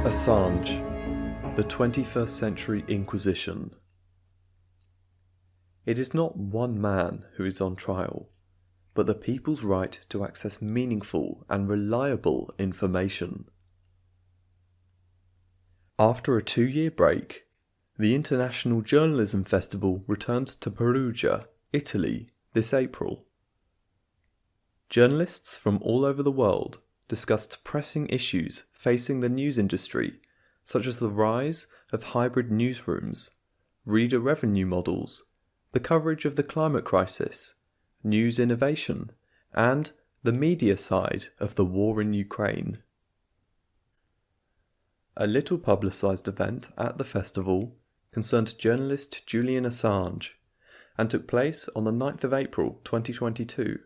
Assange, the 21st-century inquisition. It is not one man who is on trial, but the people's right to access meaningful and reliable information. After a 2-year break, the International Journalism Festival returned to Perugia, Italy, this April. Journalists from all over the world discussed pressing issues facing the news industry, such as the rise of hybrid newsrooms, reader revenue models, the coverage of the climate crisis, news innovation, and the media side of the war in Ukraine. A little publicised event at the festival concerned journalist Julian Assange and took place on the 9th of April 2022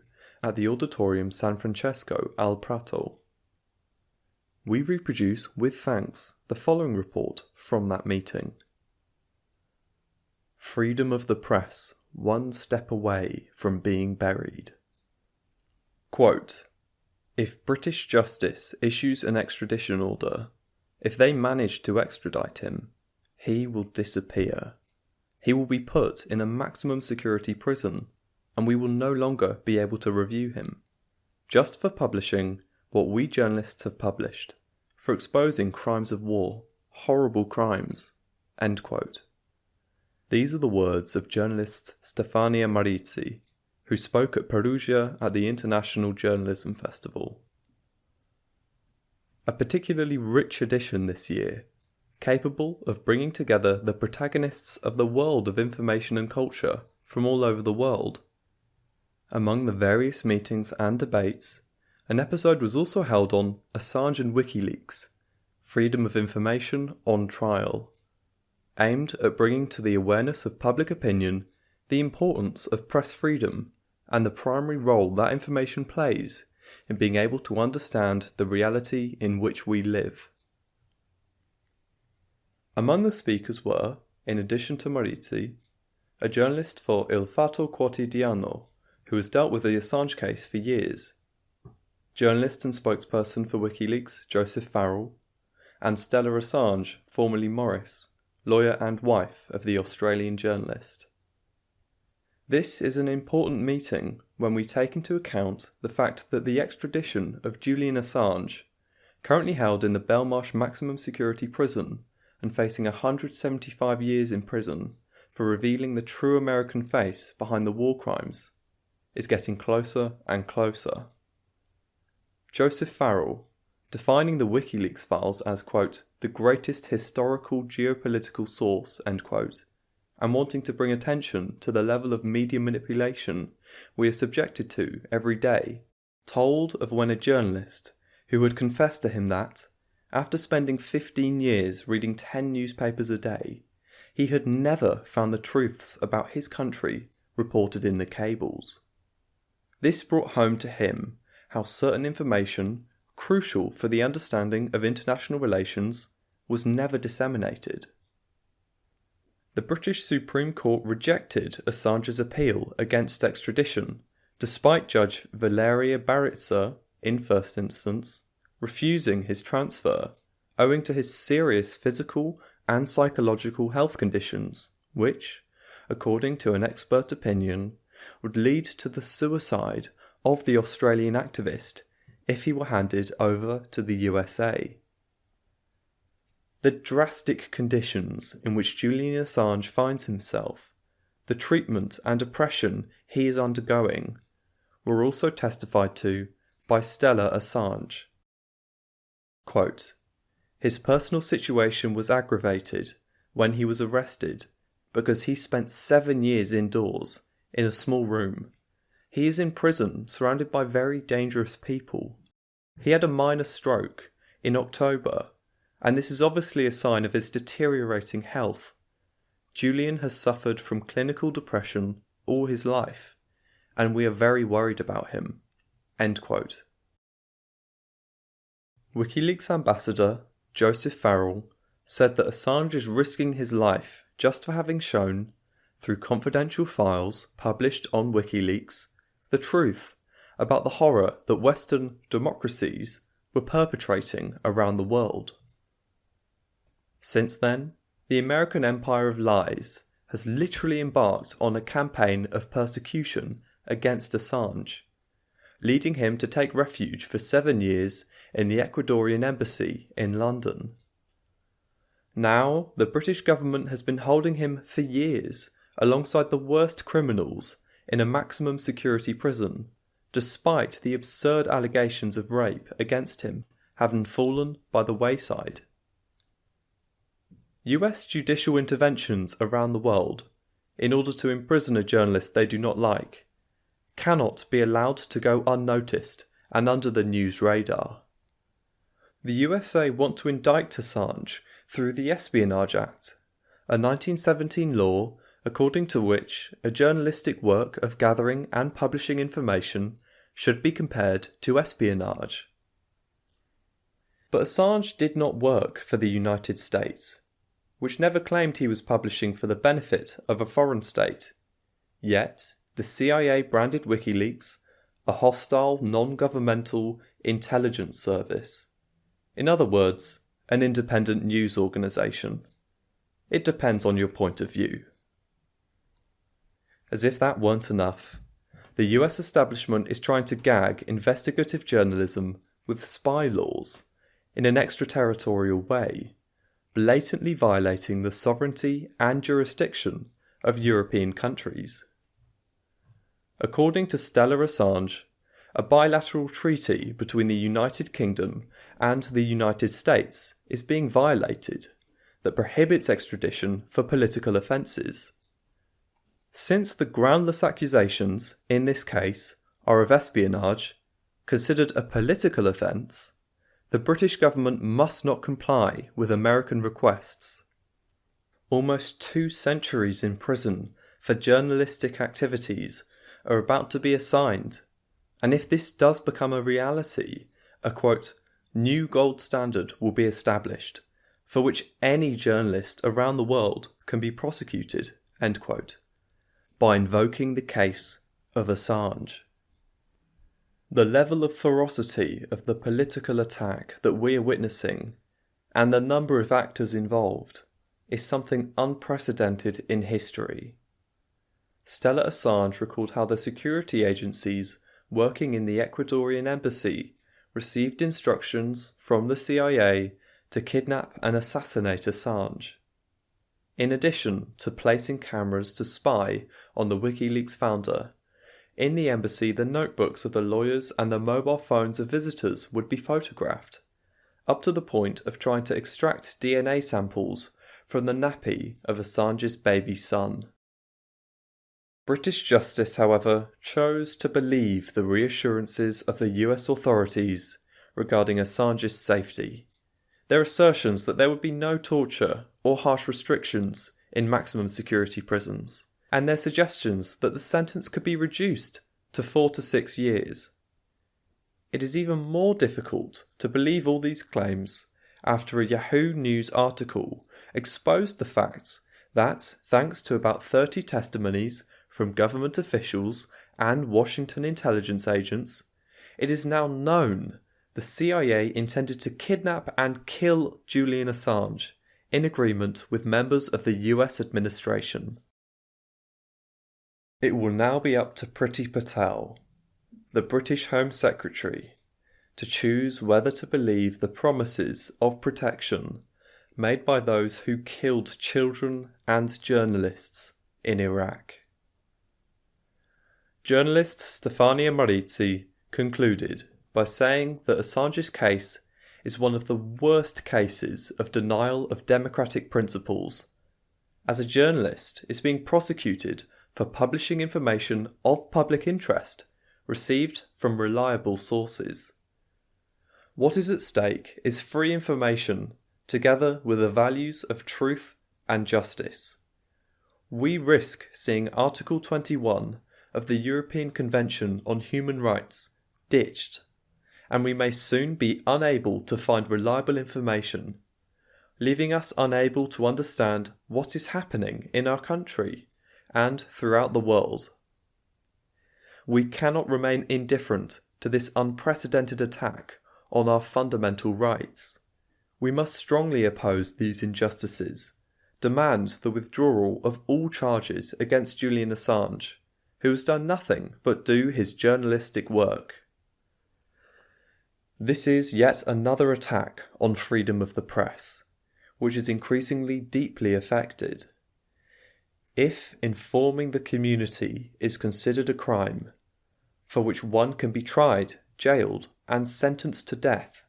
at the Auditorium San Francesco al Prato. We reproduce with thanks the following report from that meeting. Freedom of the press, one step away from being buried. Quote, "If British justice issues an extradition order, if they manage to extradite him, he will disappear. He will be put in a maximum security prison, and we will no longer be able to review him, just for publishing what we journalists have published, for exposing crimes of war, horrible crimes." End quote. These are the words of journalist Stefania Marizzi, who spoke at Perugia at the International Journalism Festival. A particularly rich edition this year, capable of bringing together the protagonists of the world of information and culture from all over the world. Among the various meetings and debates, an episode was also held on Assange and WikiLeaks, Freedom of Information on Trial, aimed at bringing to the awareness of public opinion the importance of press freedom and the primary role that information plays in being able to understand the reality in which we live. Among the speakers were, in addition to Marizzi, a journalist for Il Fatto Quotidiano, who has dealt with the Assange case for years, journalist and spokesperson for WikiLeaks Joseph Farrell, and Stella Assange, formerly Morris, lawyer and wife of the Australian journalist. This is an important meeting when we take into account the fact that the extradition of Julian Assange, currently held in the Belmarsh Maximum Security Prison and facing 175 years in prison for revealing the true American face behind the war crimes, is getting closer and closer. Joseph Farrell, defining the WikiLeaks files as, quote, "the greatest historical geopolitical source," end quote, and wanting to bring attention to the level of media manipulation we are subjected to every day, told of when a journalist who had confessed to him that, after spending 15 years reading 10 newspapers a day, he had never found the truths about his country reported in the cables. This brought home to him how certain information, crucial for the understanding of international relations, was never disseminated. The British Supreme Court rejected Assange's appeal against extradition, despite Judge Valeria Baritza, in first instance, refusing his transfer, owing to his serious physical and psychological health conditions, which, according to an expert opinion, would lead to the suicide of the Australian activist if he were handed over to the USA. The drastic conditions in which Julian Assange finds himself, the treatment and oppression he is undergoing, were also testified to by Stella Assange. Quote, "His personal situation was aggravated when he was arrested because he spent 7 years indoors in a small room. He is in prison surrounded by very dangerous people. He had a minor stroke in October, and this is obviously a sign of his deteriorating health. Julian has suffered from clinical depression all his life, and we are very worried about him." End quote. WikiLeaks ambassador Joseph Farrell said that Assange is risking his life just for having shown, through confidential files published on WikiLeaks, the truth about the horror that Western democracies were perpetrating around the world. Since then, the American empire of lies has literally embarked on a campaign of persecution against Assange, leading him to take refuge for 7 years in the Ecuadorian embassy in London. Now, the British government has been holding him for years alongside the worst criminals in a maximum security prison, despite the absurd allegations of rape against him having fallen by the wayside. US judicial interventions around the world, in order to imprison a journalist they do not like, cannot be allowed to go unnoticed and under the news radar. The USA want to indict Assange through the Espionage Act, a 1917 law according to which a journalistic work of gathering and publishing information should be compared to espionage. But Assange did not work for the United States, which never claimed he was publishing for the benefit of a foreign state. Yet, the CIA branded WikiLeaks a hostile, non-governmental intelligence service. In other words, an independent news organisation. It depends on your point of view. As if that weren't enough, the US establishment is trying to gag investigative journalism with spy laws in an extraterritorial way, blatantly violating the sovereignty and jurisdiction of European countries. According to Stella Assange, a bilateral treaty between the United Kingdom and the United States is being violated that prohibits extradition for political offences. Since the groundless accusations in this case are of espionage, considered a political offence, the British government must not comply with American requests. Almost 2 centuries in prison for journalistic activities are about to be assigned, and if this does become a reality, a quote, "new gold standard will be established, for which any journalist around the world can be prosecuted," end quote, by invoking the case of Assange. The level of ferocity of the political attack that we are witnessing, and the number of actors involved, is something unprecedented in history. Stella Assange recalled how the security agencies working in the Ecuadorian embassy received instructions from the CIA to kidnap and assassinate Assange. In addition to placing cameras to spy on the WikiLeaks founder, in the embassy the notebooks of the lawyers and the mobile phones of visitors would be photographed, up to the point of trying to extract DNA samples from the nappy of Assange's baby son. British justice, however, chose to believe the reassurances of the US authorities regarding Assange's safety, their assertions that there would be no torture or harsh restrictions in maximum security prisons, and their suggestions that the sentence could be reduced to 4 to 6 years. It is even more difficult to believe all these claims after a Yahoo News article exposed the fact that, thanks to about 30 testimonies from government officials and Washington intelligence agents, it is now known the CIA intended to kidnap and kill Julian Assange in agreement with members of the US administration. It will now be up to Priti Patel, the British Home Secretary, to choose whether to believe the promises of protection made by those who killed children and journalists in Iraq. Journalist Stefania Marizzi concluded by saying that Assange's case is one of the worst cases of denial of democratic principles, as a journalist is being prosecuted for publishing information of public interest received from reliable sources. What is at stake is free information together with the values of truth and justice. We risk seeing Article 21 of the European Convention on Human Rights ditched, and we may soon be unable to find reliable information, leaving us unable to understand what is happening in our country and throughout the world. We cannot remain indifferent to this unprecedented attack on our fundamental rights. We must strongly oppose these injustices, demand the withdrawal of all charges against Julian Assange, who has done nothing but do his journalistic work. This is yet another attack on freedom of the press, which is increasingly deeply affected. If informing the community is considered a crime, for which one can be tried, jailed, and sentenced to death,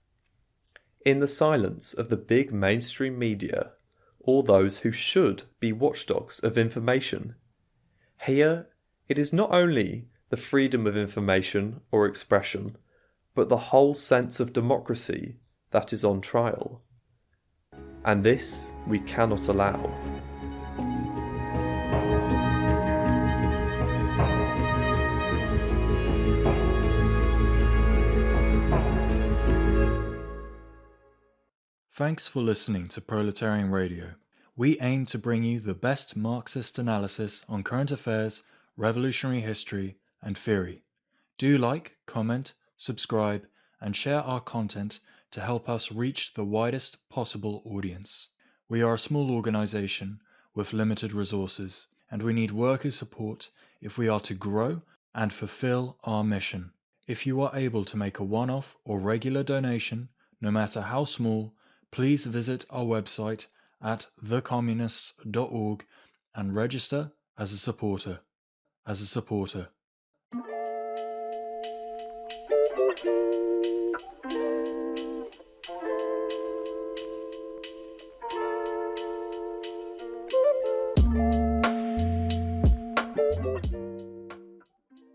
in the silence of the big mainstream media, or those who should be watchdogs of information, here it is not only the freedom of information or expression, but the whole sense of democracy that is on trial. And this we cannot allow. Thanks for listening to Proletarian Radio. We aim to bring you the best Marxist analysis on current affairs, revolutionary history, and theory. Do like, comment, subscribe, and share our content to help us reach the widest possible audience. We are a small organization with limited resources, and we need worker support if we are to grow and fulfill our mission. If you are able to make a one-off or regular donation, no matter how small, please visit our website at thecommunists.org and register as a supporter.